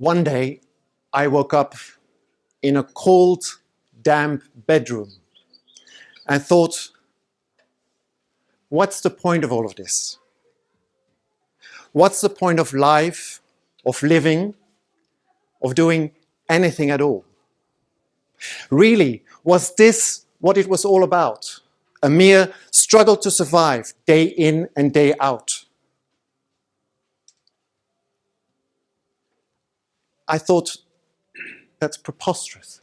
One day, I woke up in a cold, damp bedroom and thought, what's the point of all of this? What's the point of life, of living, of doing anything at all? Really, was this what it was all about? A mere struggle to survive day in and day out? I thought, that's preposterous.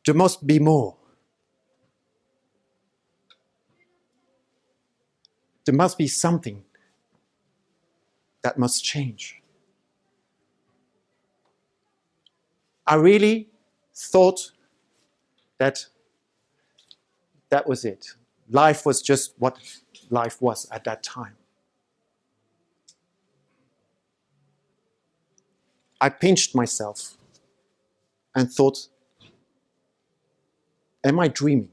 There must be more. There must be something that must change. I really thought that that was it. Life was just what life was at that time. I pinched myself and thought, am I dreaming?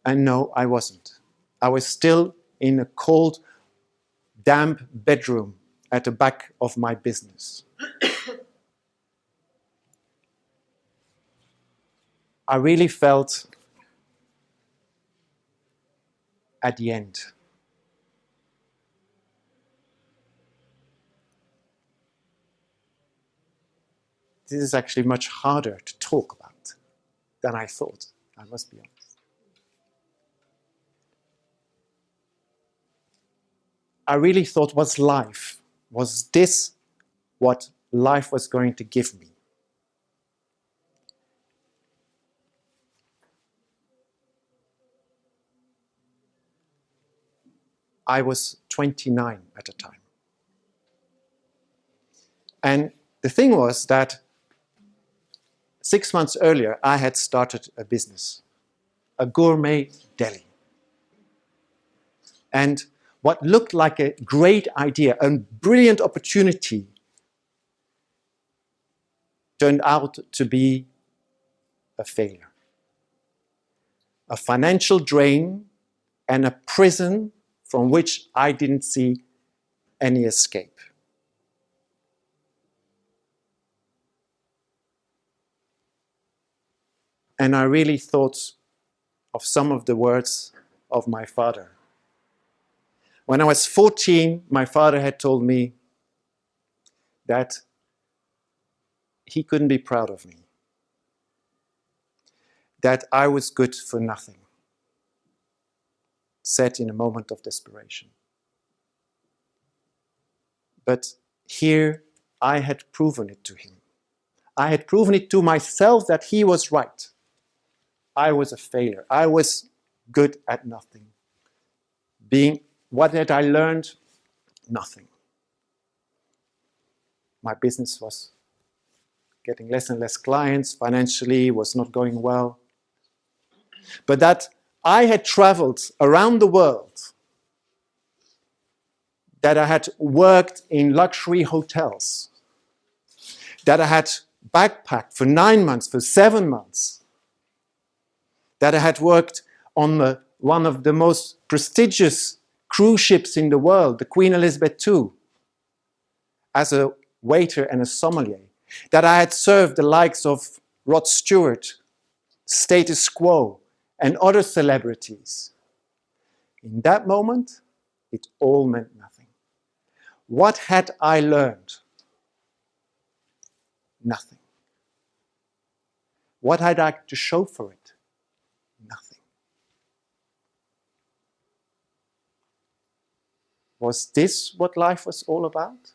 And no, I wasn't. I was still in a cold, damp bedroom at the back of my business. I really felt at the end. This is actually much harder to talk about than I thought, I must be honest. I really thought, what's life? Was this what life was going to give me? I was 29 at the time. And the thing was that 6 months earlier, I had started a business, a gourmet deli. And what looked like a great idea, a brilliant opportunity, turned out to be a failure. A financial drain and a prison from which I didn't see any escape. And I really thought of some of the words of my father. When I was 14, my father had told me that he couldn't be proud of me, that I was good for nothing, said in a moment of desperation. But here I had proven it to him. I had proven it to myself that he was right. I was a failure. I was good at nothing. What had I learned? Nothing. My business was getting less and less clients, financially was not going well. But that I had traveled around the world, that I had worked in luxury hotels, that I had backpacked for 9 months, for 7 months, that I had worked on one of the most prestigious cruise ships in the world, the Queen Elizabeth II, as a waiter and a sommelier, that I had served the likes of Rod Stewart, Status Quo, and other celebrities. In that moment, it all meant nothing. What had I learned? Nothing. What had I to show for it? Nothing. Was this what life was all about?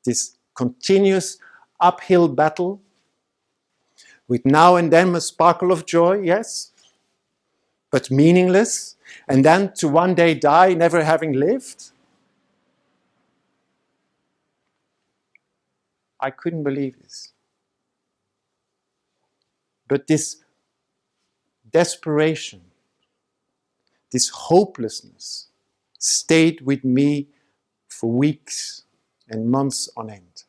This continuous uphill battle with now and then a sparkle of joy, yes, but meaningless, and then to one day die never having lived? I couldn't believe this. But this desperation, this hopelessness stayed with me for weeks and months on end.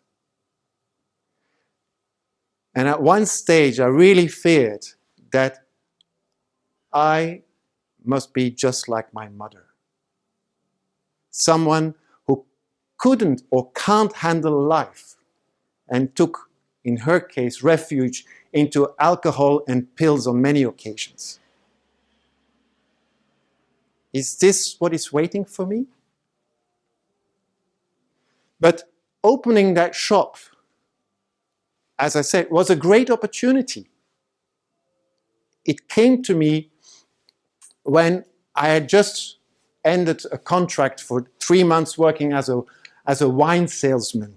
And at one stage, I really feared that I must be just like my mother. Someone who couldn't or can't handle life and took, in her case, refuge into alcohol and pills on many occasions. Is this what is waiting for me? But opening that shop, as I said, was a great opportunity. It came to me when I had just ended a contract for 3 months working as a wine salesman.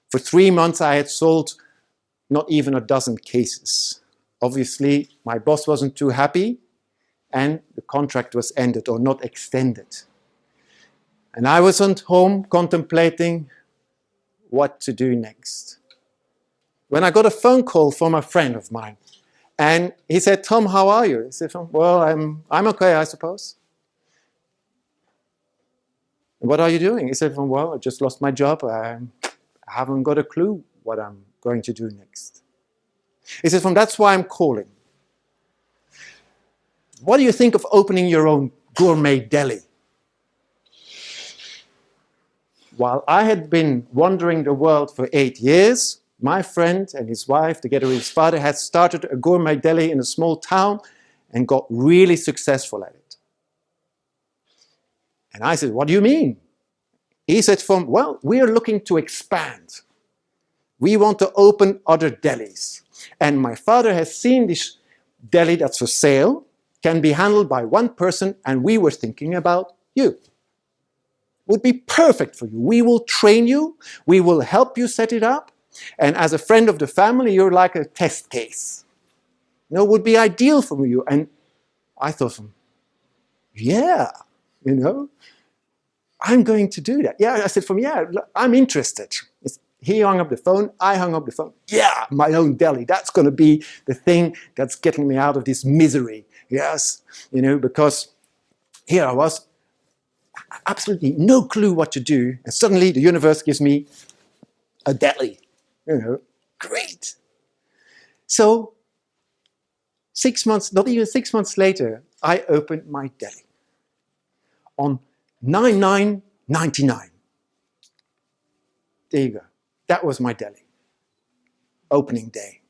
For 3 months I had sold not even a dozen cases. Obviously, my boss wasn't too happy, and the contract was ended or not extended. And I was at home contemplating what to do next, when I got a phone call from a friend of mine. And he said, "Tom, how are you?" I said, "Well, I'm okay, I suppose." "What are you doing?" He said, "Well, I just lost my job. I haven't got a clue what I'm going to do next." He said, "That's why I'm calling. What do you think of opening your own gourmet deli?" While I had been wandering the world for 8 years, my friend and his wife, together with his father, had started a gourmet deli in a small town and got really successful at it. And I said, "What do you mean?" He said, "Well, we are looking to expand. We want to open other delis. And my father has seen this deli that's for sale, can be handled by one person, and we were thinking about you. Would be perfect for you. We will train you. We will help you set it up. And as a friend of the family, you're like a test case. Would be ideal for you." And I thought, yeah, I'm going to do that. Yeah, I said, yeah, I'm interested. He hung up the phone. I hung up the phone. Yeah, my own deli. That's going to be the thing that's getting me out of this misery. Yes, because here I was, absolutely no clue what to do. And suddenly the universe gives me a deli. Great. So 6 months, not even 6 months later, I opened my deli on 9/9/99. There you go. That was my deli. Opening day.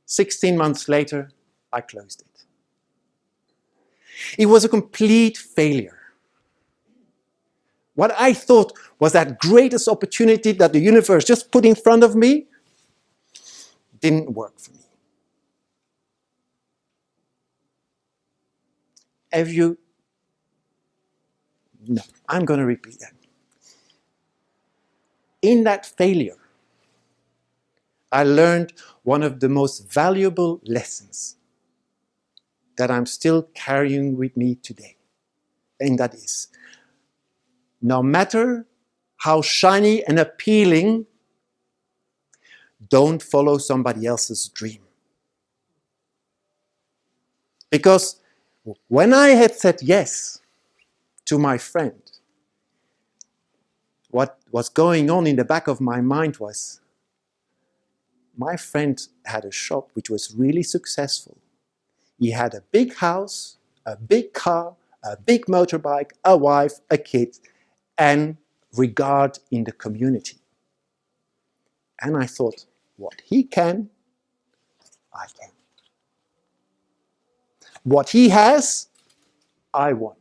16 months later, I closed it. It was a complete failure. What I thought was that greatest opportunity that the universe just put in front of me didn't work for me. No, I'm going to repeat that. In that failure, I learned one of the most valuable lessons that I'm still carrying with me today. And that is, no matter how shiny and appealing, don't follow somebody else's dream. Because when I had said yes to my friend, what was going on in the back of my mind was, my friend had a shop which was really successful. He had a big house, a big car, a big motorbike, a wife, a kid, and regard in the community. And I thought, what he can, I can. What he has, I want.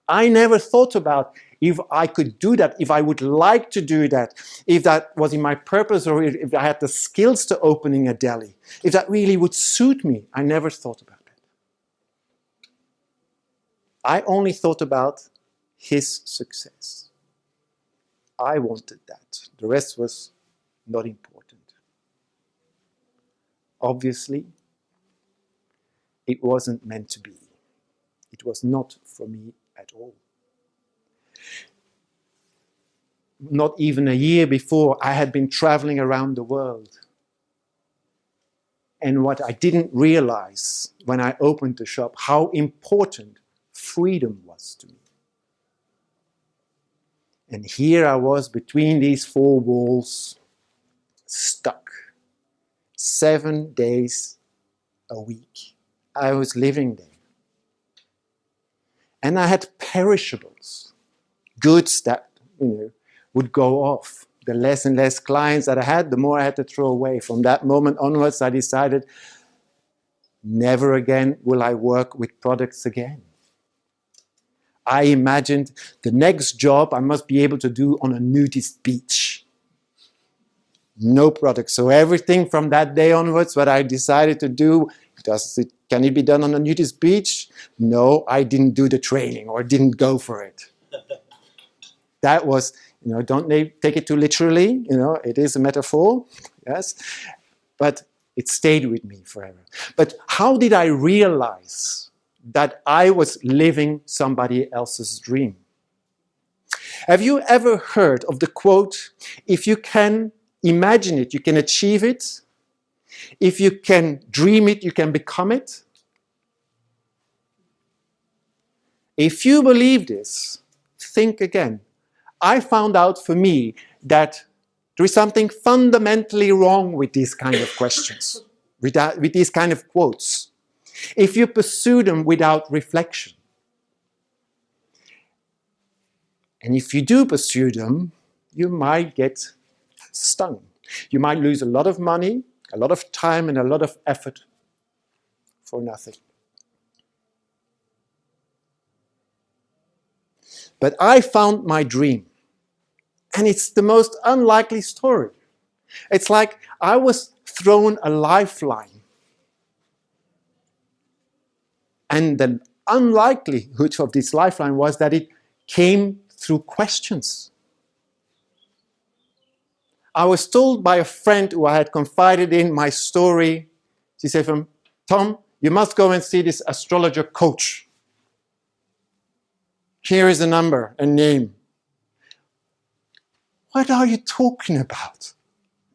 I never thought about if I could do that, if I would like to do that, if that was in my purpose, or if I had the skills to opening a deli, if that really would suit me. I never thought about that. I only thought about his success. I wanted that. The rest was not important. Obviously, it wasn't meant to be. It was not for me at all. Not even a year before, I had been traveling around the world. And what I didn't realize when I opened the shop, how important freedom was to me. And here I was between these four walls, stuck. 7 days a week. I was living there. And I had perishables, goods that, would go off. The less and less clients that I had, the more I had to throw away. From that moment onwards, I decided, never again will I work with products again. I imagined the next job I must be able to do on a nudist beach. No products. So everything from that day onwards, what I decided to do, can it be done on a nudist beach? No, I didn't do the training or didn't go for it. That was, don't take it too literally. It is a metaphor, yes. But it stayed with me forever. But how did I realize that I was living somebody else's dream? Have you ever heard of the quote, if you can imagine it, you can achieve it. If you can dream it, you can become it? If you believe this, think again. I found out for me that there is something fundamentally wrong with these kind of questions, with these kind of quotes. If you pursue them without reflection. And if you do pursue them, you might get stung. You might lose a lot of money, a lot of time, and a lot of effort for nothing. But I found my dream. And it's the most unlikely story. It's like I was thrown a lifeline. And the unlikelihood of this lifeline was that it came through questions. I was told by a friend who I had confided in my story. She said, Tom, you must go and see this astrologer coach. Here is a number, a name. What are you talking about?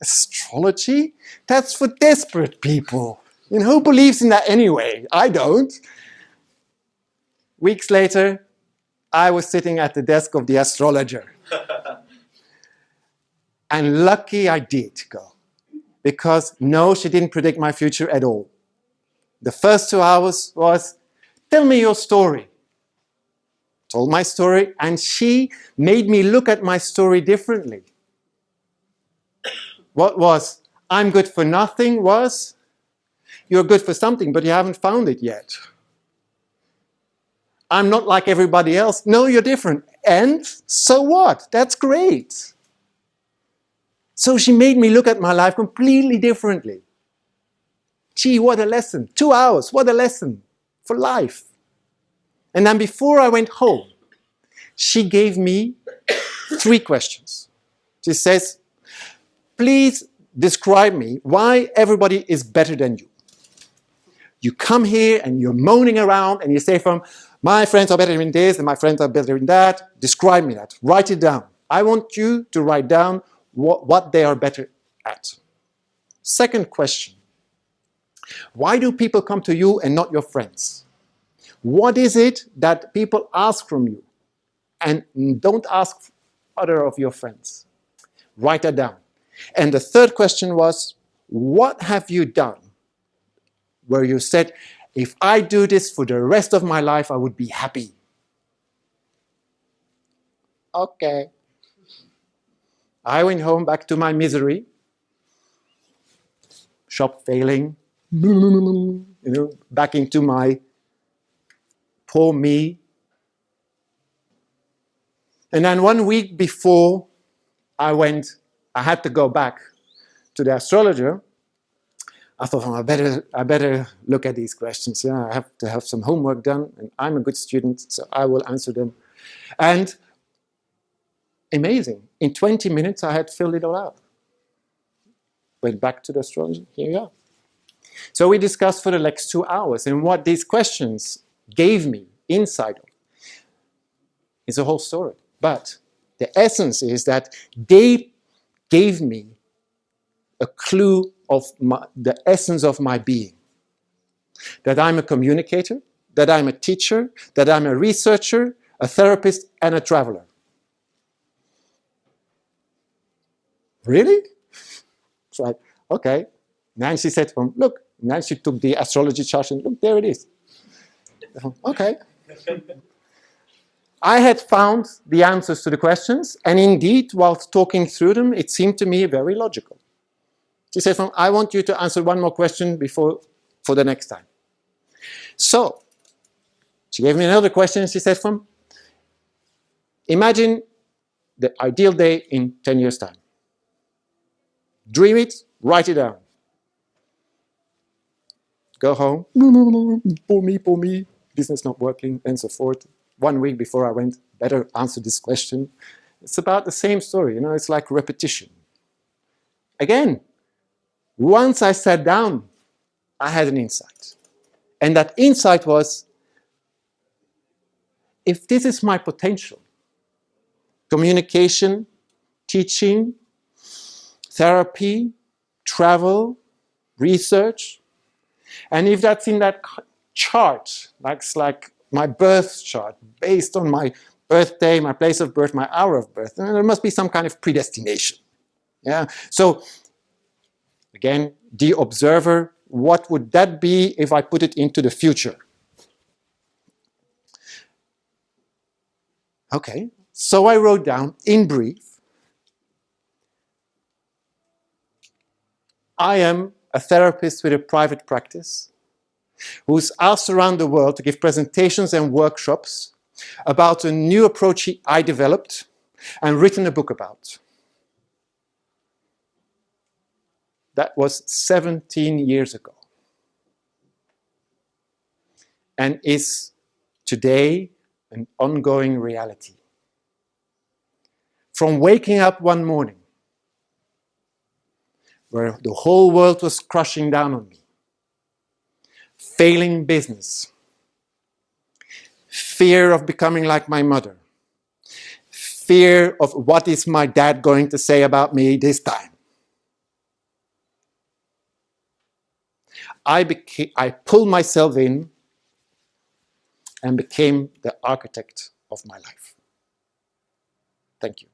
Astrology? That's for desperate people. Who believes in that anyway? I don't. Weeks later, I was sitting at the desk of the astrologer. And lucky I did go. Because no, she didn't predict my future at all. The first 2 hours was, tell me your story. Told my story, and she made me look at my story differently. What was, I'm good for nothing, was, you're good for something, but you haven't found it yet. I'm not like everybody else. No, you're different. And so what? That's great. So she made me look at my life completely differently. Gee, what a lesson. 2 hours, what a lesson for life. And then before I went home, she gave me 3 questions. She says, please describe me why everybody is better than you. You come here and you're moaning around and you say my friends are better in this and my friends are better in that. Describe me that. Write it down. I want you to write down what they are better at. Second question. Why do people come to you and not your friends? What is it that people ask from you and don't ask other of your friends? Write that down. And the third question was, what have you done where you said, if I do this for the rest of my life, I would be happy? Okay. I went home back to my misery. Shop failing. Back into my poor me. And then 1 week before I had to go back to the astrologer. I thought, I better look at these questions. I have to have some homework done, and I'm a good student, so I will answer them. And amazing, in 20 minutes I had filled it all out. Went back to the astrologer, here you are. So we discussed for the next 2 hours, and what these questions gave me insight of is a whole story. But the essence is that they gave me a clue of the essence of my being. That I'm a communicator, that I'm a teacher, that I'm a researcher, a therapist, and a traveler. Really? So I, okay. Nancy said, look, Nancy took the astrology chart and look, there it is. Okay. I had found the answers to the questions, and indeed, whilst talking through them, it seemed to me very logical. She said, I want you to answer one more question for the next time. So, she gave me another question, and she said, imagine the ideal day in 10 years' time. Dream it, write it down. Go home, poor me, business not working, and so forth. 1 week before I went, better answer this question. It's about the same story, it's like repetition. Again, once I sat down, I had an insight. And that insight was, if this is my potential, communication, teaching, therapy, travel, research, and if that's in that chart, like my birth chart, based on my birthday, my place of birth, my hour of birth, then there must be some kind of predestination. Yeah. So, again, the observer, what would that be if I put it into the future? Okay. So I wrote down, in brief, I am a therapist with a private practice who's asked around the world to give presentations and workshops about a new approach I developed and written a book about. That was 17 years ago. And is today an ongoing reality. From waking up one morning, where the whole world was crushing down on me, failing business, fear of becoming like my mother, fear of what is my dad going to say about me this time. I pulled myself in and became the architect of my life. Thank you.